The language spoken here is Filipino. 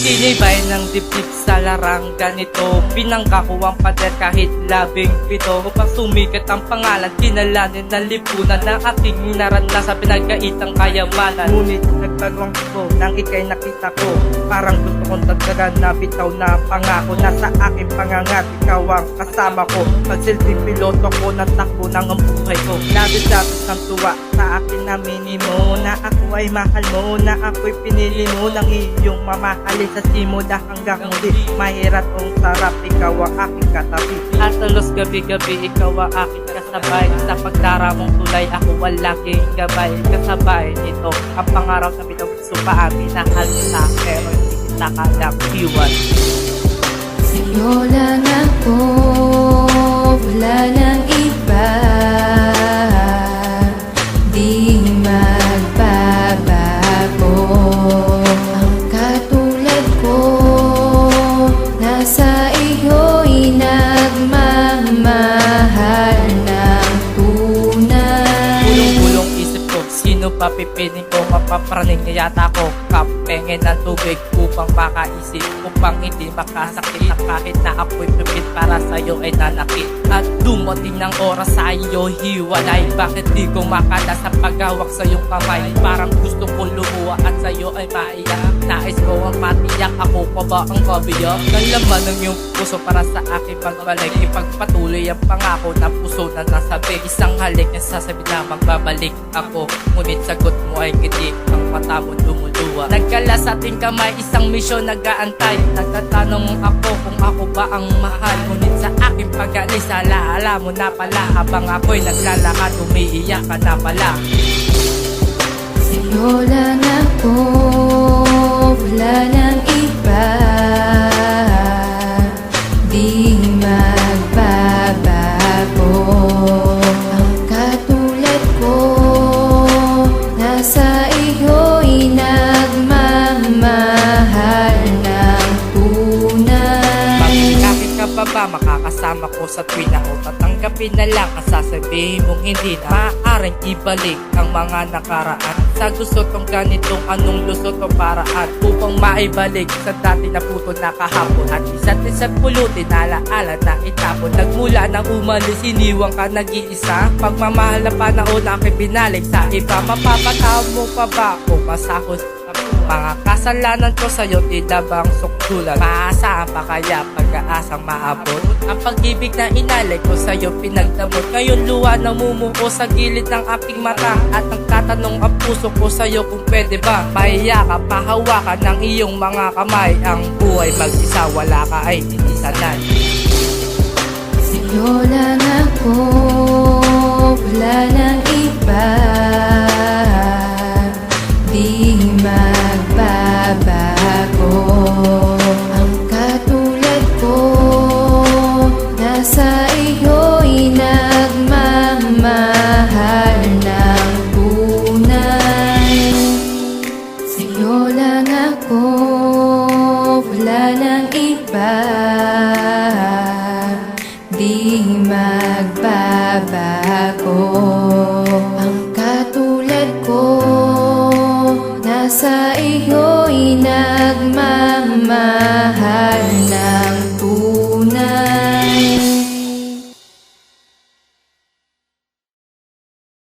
Sinibay ng dibdib sa larang ganito. Pinangga ko ang pader kahit 17. Upang sumikat ang pangalan, kinalanin ng lipunan na aking naranasan pinagkaitang kayamanan. Ngunit nagtanong ko nang ikay nakita ko, parang gusto kong dagdagan na bitaw na pangako. Nasa aking pangangat, ikaw ang kasama ko. Pagsilbing piloto ko, natakbo ng ang buhay ko. Labis-labis ng tuwa sa akin na minimo, na ako ay mahal mo, na ako'y pinili mo ng iyong mamahalin sa simula hanggang muli. Mahirap ang sarap, ikaw ang aking katabi. At halos gabi-gabi, ikaw ang aking kasabay. Sa pagdara mong tulay, ako walaking gabay. Kasabay nito, ang pangarap na pinagpuso pa amin na halita, pero hindi kita kayang iwan. Sa'yo lang ako, wala nang iba. Di magbabago. Ang katulad ko, nasa iyo'y nagmamahal ng tunay. Pulong-pulong isip ko, sino pa pipiling ko? Mapapraning na yata ko. Kapengin ng tubig upang makaisip, upang hindi makasakit na kahit na ako'y pipit para sa'yo ay nanakit. At dumating ng oras sa iyo hiwalay. Bakit di ko makala sa paghawak sa iyong kamay? Parang gusto ko lumuha at sa'yo ay maiyak. Nais ko ang matiyak, ako pa ba ang kabiyak? Nalaman ng iyong puso para sa aking pagbalik. Ipagpatuloy ang pangako na puso na nasabi. Isang halik na sasabi na magbabalik ako, ngunit sagot mo ay ngiti, ang mata mo lumuluwa. Nagkala sa ating kamay, isang misyon nag-aantay. Nagtatanong ako kung ako ba ang mahal, ngunit sa aking pag-alis, alaala mo na pala. Habang ako'y naglalakad, umiiyak ka na pala. Sa'yo lang ako, wala nang iba. Di magbabago. Ang katulad ko, nasa iyo'y nagmamahal ng tunay. Bakit ka pa ba makakasama ko sa tuwing ako tatanggapin na lang ang sasabihin mong hindi na maaaring ibalik ang mga nakaraan. Sa gusto tong ganitong anong lusot o paraan upang maibalik sa dati na puto na kahapon. At isa't pulutin, alaala na itapon. Nagmula nang umalis, iniwang ka nag-iisa. Pagmamahal na panahon na aking binalik sa iba. Mapapatawag mo pa ba kung masahos mga kasalanan ko sa'yo, tila bang sukdulan? Maaasahan pa kaya pag-aasang maabot? Ang pag-ibig na inalay ko sa'yo pinagdamot. Ngayon luha na mumuko sa gilid ng aking mata. At nagtatanong ang puso ko sa'yo kung pwede ba mahiya ka, pahawakan ng iyong mga kamay. Ang buhay mag-isa, wala ka ay hindi sanay. Sa'yo lang ako, wala nang iba. Di magbabago. Ang katulad ko, nasa iyo'y nagmamahal ng tunay. Sa'yo lang ako, wala nang iba. Di magbabago. Ang katulad ko, nasa iyo'y nagmamahal